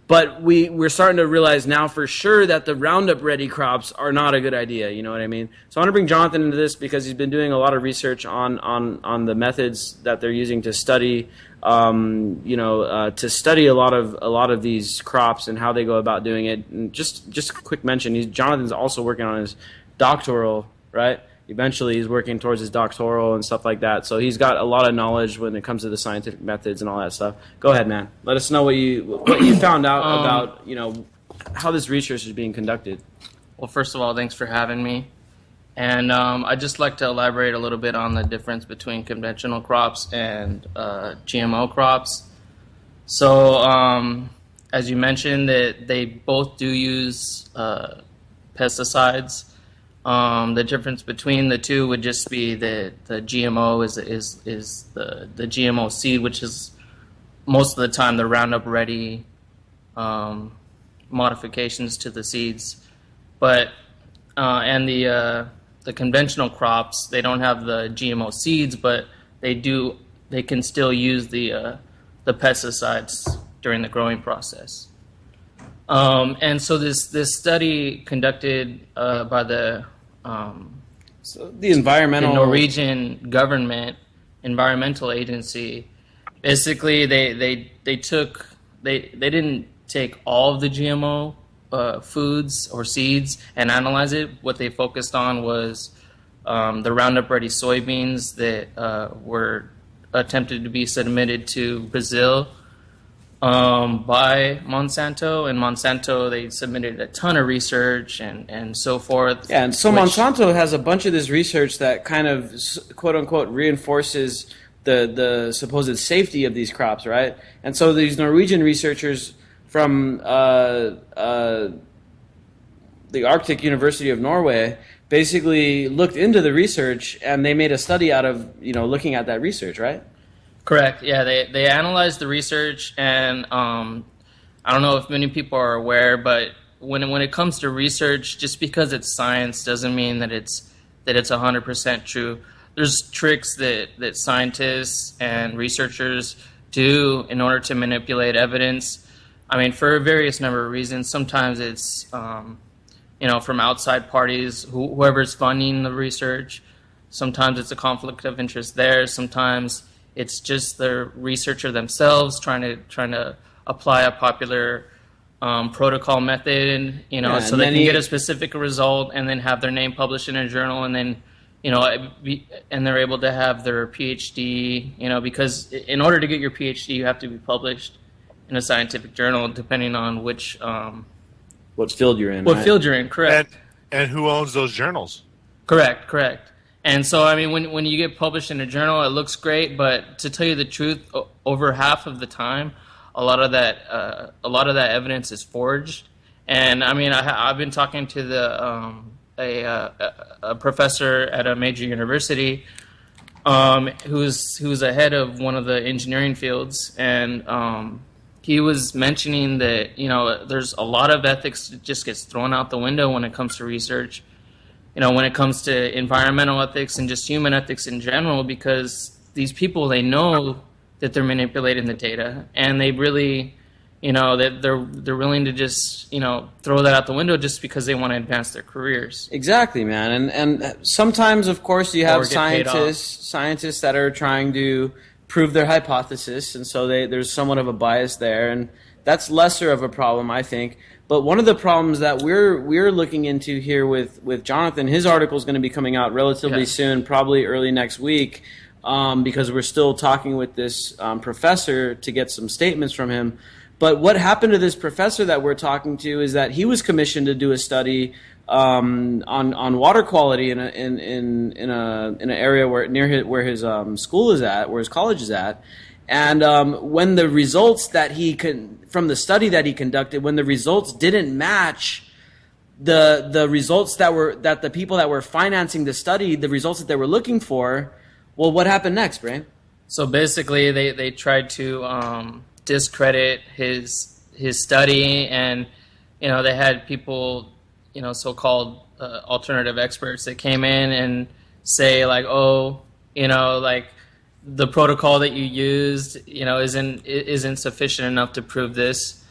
But we're starting to realize now for sure that the Roundup Ready crops are not a good idea. You know what I mean? So I want to bring Jonathan into this because he's been doing a lot of research on the methods that they're using to study, to study a lot of these crops and how they go about doing it. And just a quick mention: Jonathan's also working on his doctoral, right? Eventually, he's working towards his doctoral and stuff like that. So he's got a lot of knowledge when it comes to the scientific methods and all that stuff. Go ahead, man. Let us know what you found out about how this research is being conducted. Well, first of all, thanks for having me. And I'd just like to elaborate a little bit on the difference between conventional crops and GMO crops. So, as you mentioned, that they both do use pesticides. The difference between the two would just be that the GMO is the GMO seed, which is most of the time the Roundup Ready modifications to the seeds, but and the conventional crops, they don't have the GMO seeds, but they can still use the pesticides during the growing process. And so this study conducted by the environmental, the Norwegian government environmental agency, basically they didn't take all of the GMO foods or seeds and analyze it. What they focused on was the Roundup Ready soybeans that were attempted to be submitted to Brazil by Monsanto, and Monsanto, they submitted a ton of research and so forth. Yeah, and so Monsanto has a bunch of this research that kind of quote unquote reinforces the supposed safety of these crops, right? And so these Norwegian researchers from the Arctic University of Norway basically looked into the research, and they made a study out of looking at that research, right? Correct. Yeah, they analyzed the research, and I don't know if many people are aware, but when it comes to research, just because it's science doesn't mean that it's 100% true. There's tricks that scientists and researchers do in order to manipulate evidence. I mean, for various number of reasons. Sometimes it's from outside parties, whoever's funding the research. Sometimes it's a conflict of interest there. Sometimes it's just the researcher themselves trying to apply a popular protocol method, so they can get a specific result and then have their name published in a journal, and then and they're able to have their PhD, because in order to get your PhD, you have to be published in a scientific journal, depending on which what field you're in. What field you're in, correct? And who owns those journals? Correct. And so, I mean, when you get published in a journal, it looks great, but to tell you the truth, over half of the time, a lot of that evidence is forged. And I mean, I've been talking to a professor at a major university, who's a head of one of the engineering fields, and he was mentioning that there's a lot of ethics that just gets thrown out the window when it comes to research. When it comes to environmental ethics and just human ethics in general, because these people, they know that they're manipulating the data, and they really, that they're willing to just, throw that out the window just because they want to advance their careers. Exactly, man. And sometimes, of course, you have scientists that are trying to prove their hypothesis, and so there's somewhat of a bias there, and that's lesser of a problem, I think. But one of the problems that we're looking into here with Jonathan, his article is going to be coming out relatively soon, probably early next week, because we're still talking with this professor to get some statements from him. But what happened to this professor that we're talking to is that he was commissioned to do a study on water quality in an area where his school is at, where his college is at. And when the results from the study that he conducted, when the results didn't match the results that the people that were financing the study, the results that they were looking for, well, what happened next, Brain? So basically, they tried to discredit his study, and they had people, so-called alternative experts that came in and say like, the protocol that you used, isn't sufficient enough to prove this.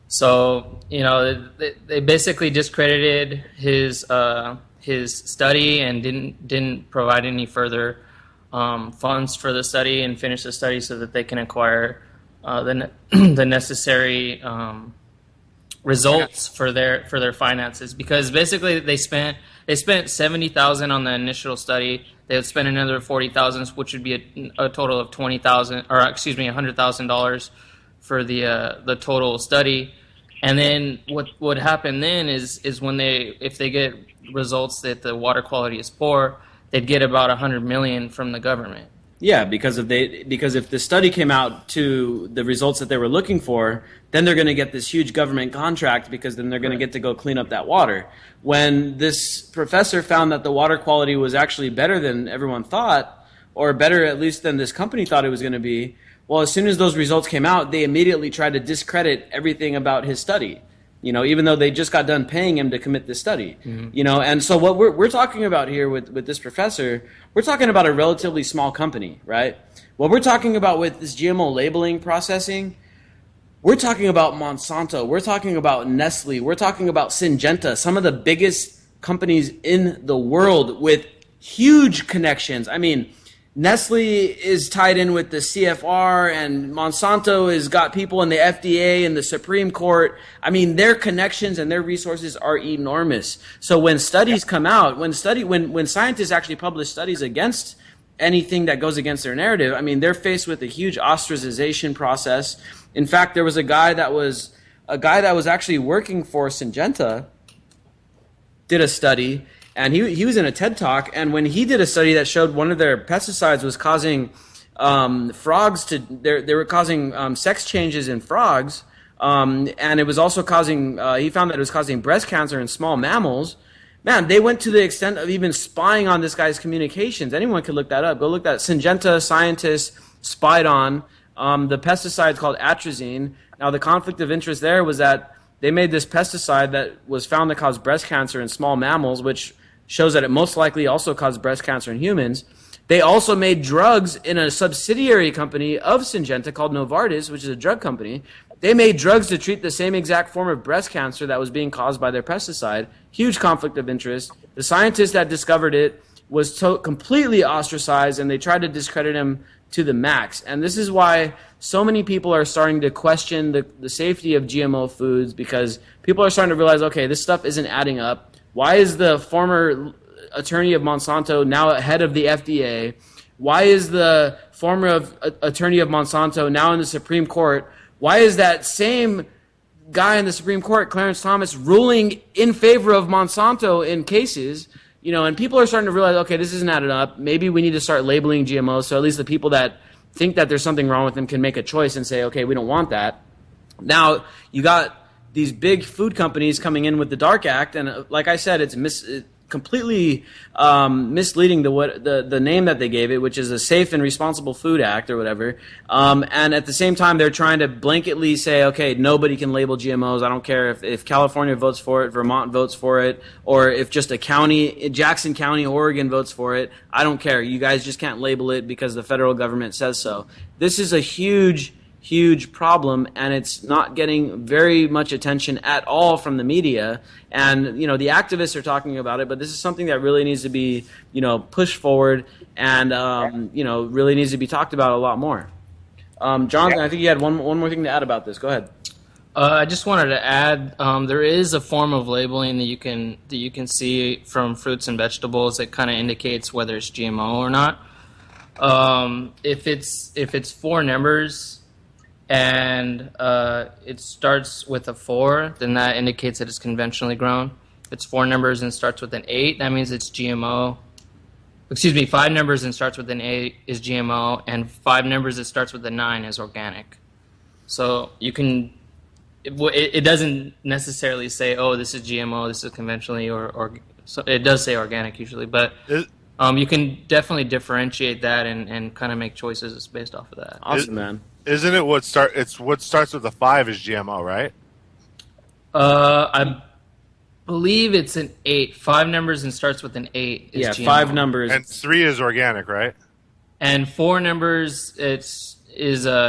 So, they basically discredited his study and didn't provide any further funds for the study and finish the study so that they can acquire the necessary results for their finances. Because basically they spent $70,000 on the initial study. They would spend another $40,000, which would be a total of $100,000 for the total study. And then what would happen then is if they get results that the water quality is poor, they'd get about $100 million from the government. Yeah, because if the study came out to the results that they were looking for, then they're going to get this huge government contract because then they're going to get to go clean up that water. When this professor found that the water quality was actually better than everyone thought, or better at least than this company thought it was going to be, well, as soon as those results came out, they immediately tried to discredit everything about his study. Even though they just got done paying him to commit this study, and so what we're talking about here with this professor, we're talking about a relatively small company, right? What we're talking about with this GMO labeling processing, we're talking about Monsanto, we're talking about Nestle, we're talking about Syngenta, some of the biggest companies in the world with huge connections. I mean, Nestle is tied in with the CFR, and Monsanto has got people in the FDA and the Supreme Court. I mean, their connections and their resources are enormous. So when studies come out, when scientists actually publish studies against anything that goes against their narrative, I mean, they're faced with a huge ostracization process. In fact, there was a guy that was actually working for Syngenta, did a study. And he was in a TED Talk, and when he did a study that showed one of their pesticides was causing frogs to they were causing sex changes in frogs, and it was also causing he found that it was causing breast cancer in small mammals. Man, they went to the extent of even spying on this guy's communications. Anyone could look that up. Go look that. Syngenta scientists spied on the pesticide called atrazine. Now, the conflict of interest there was that they made this pesticide that was found to cause breast cancer in small mammals, which shows that it most likely also caused breast cancer in humans. They also made drugs in a subsidiary company of Syngenta called Novartis, which is a drug company. They made drugs to treat the same exact form of breast cancer that was being caused by their pesticide. Huge conflict of interest. The scientist that discovered it was completely ostracized, and they tried to discredit him to the max. And this is why so many people are starting to question the safety of GMO foods, because people are starting to realize, okay, this stuff isn't adding up. Why is the former attorney of Monsanto now head of the FDA? Why is the former attorney of Monsanto now in the Supreme Court? Why is that same guy in the Supreme Court, Clarence Thomas, ruling in favor of Monsanto in cases? And people are starting to realize, okay, this isn't adding up. Maybe we need to start labeling GMOs so at least the people that think that there's something wrong with them can make a choice and say, okay, we don't want that. Now, you got these big food companies coming in with the Dark Act, and like I said, it's completely misleading the name that they gave it, which is a Safe and Responsible Food Act or whatever. And at the same time, they're trying to blanketly say, okay, nobody can label GMOs. I don't care if California votes for it, Vermont votes for it, or if just a county, Jackson County, Oregon votes for it. I don't care. You guys just can't label it because the federal government says so. This is a huge problem, and it's not getting very much attention at all from the media. And the activists are talking about it, but this is something that really needs to be pushed forward, and really needs to be talked about a lot more. Jonathan, I think you had one more thing to add about this. Go ahead. I just wanted to add, there is a form of labeling that you can see from fruits and vegetables that kind of indicates whether it's GMO or not. If it's 4 numbers and it starts with a 4, then that indicates that it's conventionally grown. If it's 4 numbers and starts with an 8, that means it's GMO. 5 numbers and starts with an 8 is GMO, and 5 numbers that starts with a 9 is organic. So you can, it doesn't necessarily say, oh, this is GMO, this is conventionally, or so it does say organic usually, but you can definitely differentiate that and kind of make choices based off of that. Awesome, man. Isn't it what starts with a 5 is GMO, right? I believe it's an 8. 5 numbers and starts with an 8 is GMO. 5 numbers. And 3 is organic, right? And 4 numbers is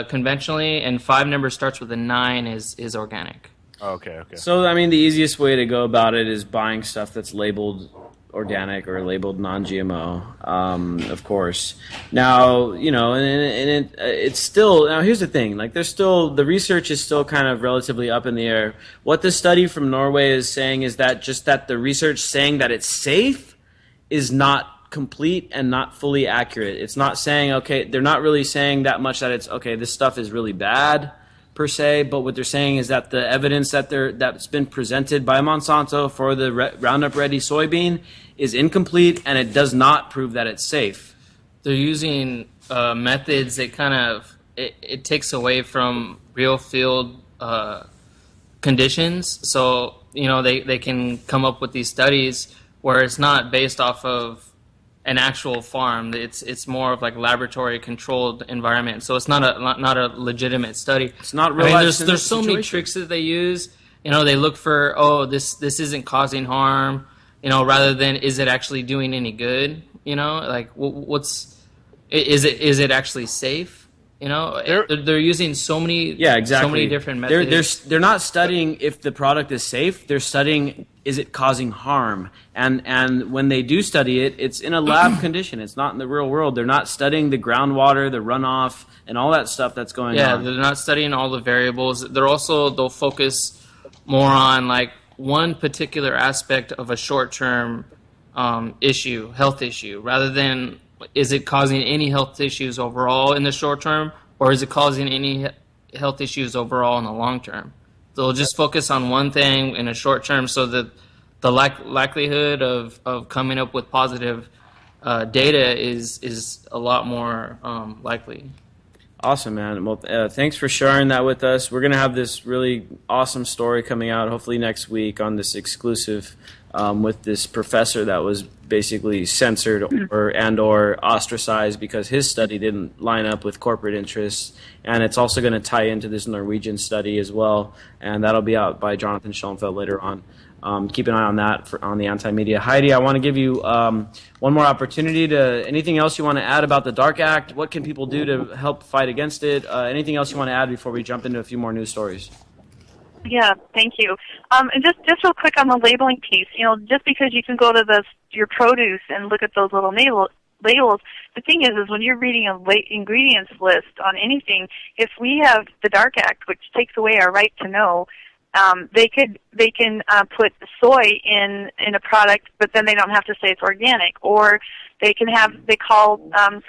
conventionally, and 5 numbers starts with a 9 is organic. Oh, okay. So, I mean, the easiest way to go about it is buying stuff that's labeled organic or labeled non-GMO, of course. Now, it's still, now here's the thing, the research is still kind of relatively up in the air. What the study from Norway is saying is that the research saying that it's safe is not complete and not fully accurate. It's not saying, okay, they're not really saying that much that it's, okay, this stuff is really bad per se, but what they're saying is that the evidence that's been presented by Monsanto for the Roundup Ready soybean is incomplete, and it does not prove that it's safe. they're using methods that kind of it takes away from real field conditions. So they can come up with these studies where it's not based off of an actual farm. It's more of like laboratory controlled environment. So it's not a legitimate study. It's not real life there's so many tricks that they use. They look for this isn't causing harm. Rather than is it actually doing any good? Like is it actually safe? They're using so many so many different methods. They're not studying if the product is safe. They're studying is it causing harm. And when they do study it, it's in a lab condition. It's not in the real world. They're not studying the groundwater, the runoff, and all that stuff that's going on. Yeah, they're not studying all the variables. They'll focus more on like one particular aspect of a short-term health issue, rather than is it causing any health issues overall in the short term, or is it causing any health issues overall in the long term? They'll just focus on one thing in a short term, so that the likelihood of coming up with positive data is a lot more likely. Awesome, man. Well, thanks for sharing that with us. We're going to have this really awesome story coming out hopefully next week on this exclusive with this professor that was basically censored or ostracized because his study didn't line up with corporate interests. And it's also going to tie into this Norwegian study as well, and that'll be out by Jonathan Schoenfeld later on. Keep an eye on that on the Anti-Media. Heidi, I want to give you one more opportunity to anything else you want to add about the Dark Act. What can people do to help fight against it? Anything else you want to add before we jump into a few more news stories? Yeah, thank you. And just real quick on the labeling piece, just because you can go to your produce and look at those little labels, the thing is when you're reading an ingredients list on anything, if we have the Dark Act, which takes away our right to know, they can put soy in a product, but then they don't have to say it's organic, or they call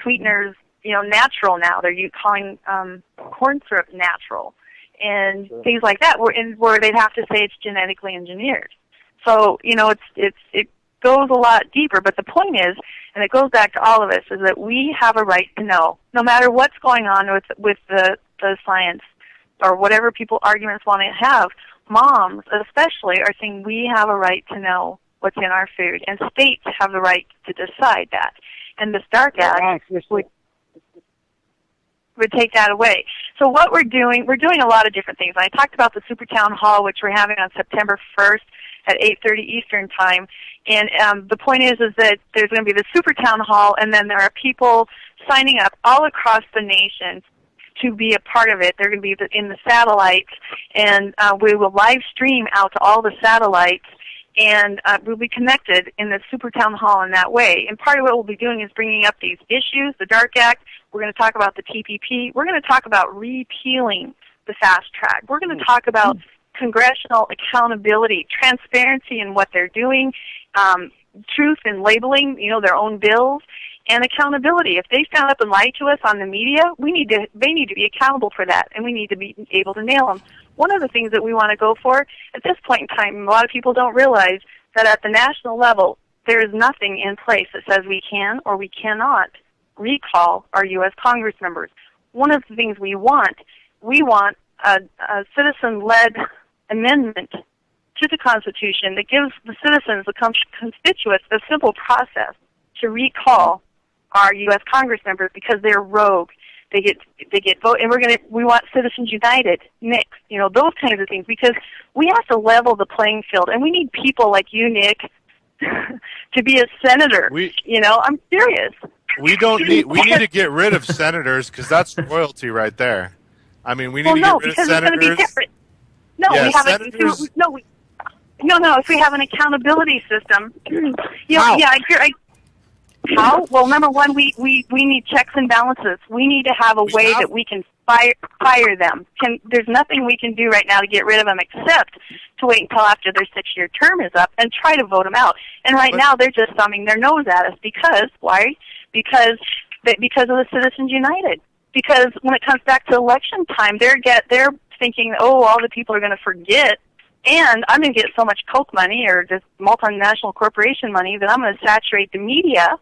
sweeteners natural now. They're calling corn syrup natural. And things like that, where they'd have to say it's genetically engineered. So it goes a lot deeper. But the point is, and it goes back to all of us, is that we have a right to know, no matter what's going on with the science or whatever arguments want to have. Moms, especially, are saying we have a right to know what's in our food, and states have the right to decide that. And this Dark Act would take that away. So what we're doing a lot of different things. I talked about the Super Town Hall, which we're having on September 1st at 8:30 Eastern Time. And the point is that there's going to be the Super Town Hall, and then there are people signing up all across the nation to be a part of it. They're going to be in the satellites, and we will live stream out to all the satellites, and we'll be connected in the Super Town Hall in that way. And part of what we'll be doing is bringing up these issues, the Dark Act. We're going to talk about the TPP. We're going to talk about repealing the fast track. We're going to talk about congressional accountability, transparency in what they're doing, truth in labeling, their own bills, and accountability. If they stand up and lie to us on the media, they need to be accountable for that, and we need to be able to nail them. One of the things that we want to go for at this point in time, a lot of people don't realize that at the national level, there is nothing in place that says we can or we cannot recall our U.S. Congress members. One of the things we want a citizen-led amendment to the Constitution that gives the citizens, the constituents, a simple process to recall our U.S. Congress members because they're rogue. They get vote, and we want Citizens United, NICS, those kinds of things, because we have to level the playing field, and we need people like you, Nick, to be a senator. I'm serious. We need to get rid of senators because that's royalty right there. I mean, we need to get rid of senators. It's going to be different. No, yeah, we have senators. No. If we have an accountability system, How? Yeah, I agree. How? Well, number one, we need checks and balances. We need to have a way that we can fire them. There's nothing we can do right now to get rid of them except to wait until after their 6-year term is up and try to vote them out. And right now they're just thumbing their nose at us because why? Because of the Citizens United. Because when it comes back to election time, they're thinking, all the people are going to forget, and I'm going to get so much Coke money or just multinational corporation money that I'm going to saturate the media,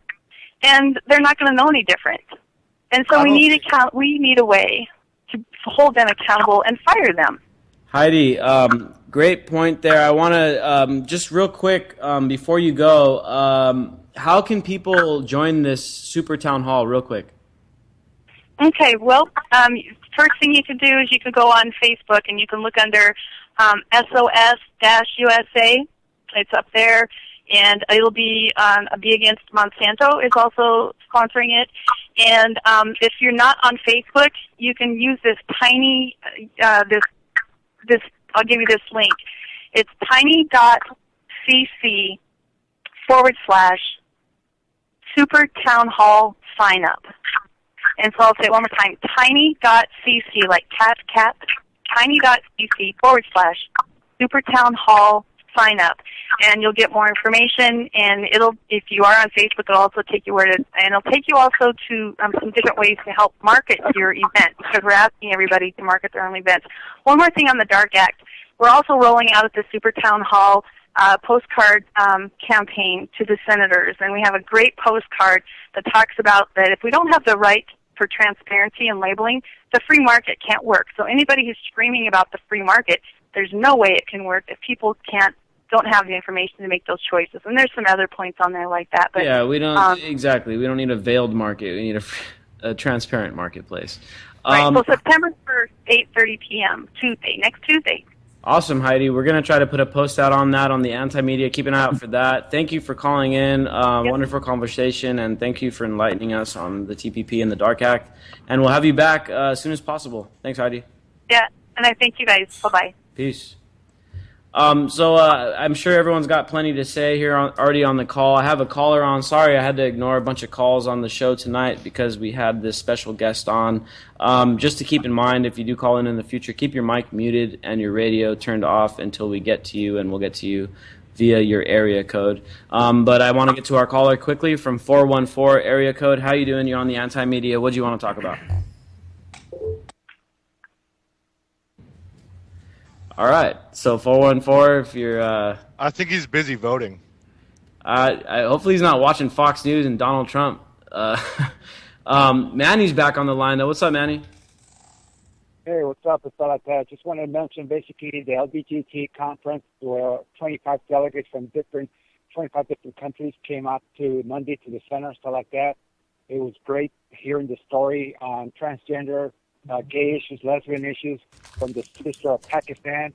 and they're not going to know any different. And so we need a way to hold them accountable and fire them. Heidi, great point there. I want to just real quick before you go. How can people join this super town hall? Real quick. Okay. Well, first thing you can do is you can go on Facebook and you can look under SOS-USA. It's up there, and it'll be Be Against Monsanto is also sponsoring it. And if you're not on Facebook, you can use this tiny this. I'll give you this link. It's tiny.cc/Super Town Hall Sign Up. And so I'll say it one more time. Tiny.cc, like cat, tiny.cc/Super Town Hall Sign Up. And you'll get more information, and if you are on Facebook, it'll also take you and it'll take you also to some different ways to help market your event, because we're asking everybody to market their own events. One more thing on the DARK Act. We're also rolling out at the Super Town Hall postcard campaign to the senators, and we have a great postcard that talks about that if we don't have the right for transparency and labeling, the free market can't work. So anybody who's screaming about the free market, there's no way it can work if people don't have the information to make those choices. And there's some other points on there like that. But yeah, we don't exactly. We don't need a veiled market. We need a transparent marketplace. Right. So September 1st, 8:30 p.m. Tuesday, next Tuesday. Awesome, Heidi. We're going to try to put a post out on that on the Anti-Media. Keep an eye out for that. Thank you for calling in. Yep. Wonderful conversation, and thank you for enlightening us on the TPP and the DARK Act. And we'll have you back as soon as possible. Thanks, Heidi. Yeah, and I thank you guys. Bye-bye. Peace. So I'm sure everyone's got plenty to say here already on the call. I have a caller on. Sorry, I had to ignore a bunch of calls on the show tonight because we had this special guest on. Just to keep in mind, if you do call in the future, keep your mic muted and your radio turned off until we get to you, and we'll get to you via your area code. But I want to get to our caller quickly from 414 area code. How you doing? You're on the Anti-Media. What do you want to talk about? All right, so 414, if you're... I think he's busy voting. Hopefully he's not watching Fox News and Donald Trump. Manny's back on the line, though. What's up, Manny? Hey, what's up? It's all like that. Just want to mention, basically, the LGBT conference, where 25 delegates from 25 different countries came out to Monday to the center, stuff like that. It was great hearing the story on transgender, gay issues, lesbian issues, from the sister of Pakistan,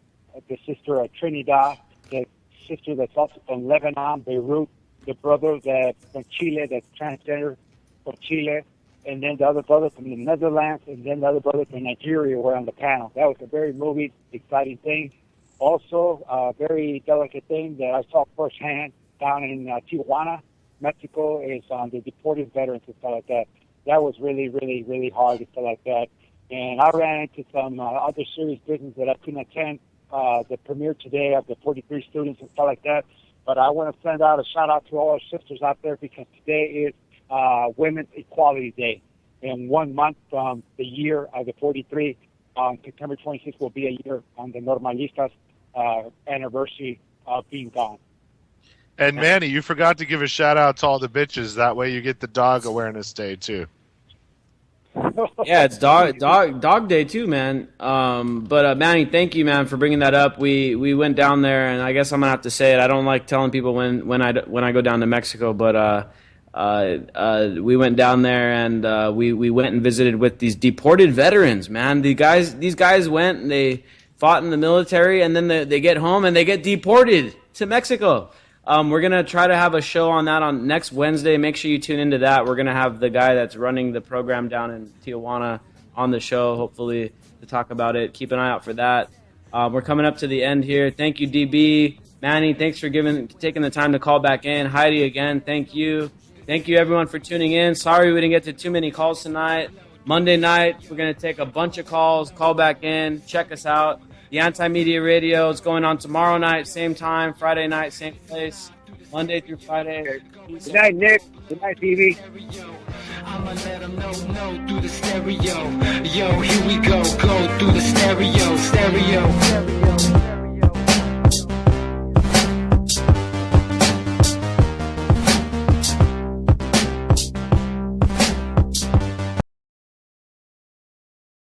the sister of Trinidad, the sister that's also from Lebanon, Beirut, the brother that's from Chile, that's transgender from Chile, and then the other brother from the Netherlands, and then the other brother from Nigeria were on the panel. That was a very moving, exciting thing. Also, a very delicate thing that I saw firsthand down in Tijuana, Mexico, is on the deported veterans and stuff like that. That was really, really, really hard and stuff like that. And I ran into some other serious business that I couldn't attend, the premiere today of the 43 students and stuff like that. But I want to send out a shout-out to all our sisters out there, because today is Women's Equality Day. And 1 month from the year of the 43, on September 26th will be a year on the Normalistas anniversary of being gone. And Manny, you forgot to give a shout-out to all the bitches. That way you get the Dog Awareness Day, too. Yeah, it's dog day too, man. But Manny, thank you, man, for bringing that up. We went down there, and I guess I'm gonna have to say it. I don't like telling people when I go down to Mexico, but we went down there, and we went and visited with these deported veterans. Man, these guys went and they fought in the military, and then they get home and they get deported to Mexico. We're going to try to have a show on that on next Wednesday. Make sure you tune into that. We're going to have the guy that's running the program down in Tijuana on the show, hopefully, to talk about it. Keep an eye out for that. We're coming up to the end here. Thank you, DB. Manny, thanks for taking the time to call back in. Heidi, again, thank you. Thank you, everyone, for tuning in. Sorry we didn't get to too many calls tonight. Monday night, we're going to take a bunch of calls. Call back in. Check us out. The Anti-Media Radio is going on tomorrow night, same time. Friday night, same place. Monday through Friday. Good night, Nick. Good night, TV. I'ma let them know through the stereo. Yo, here we go through the stereo.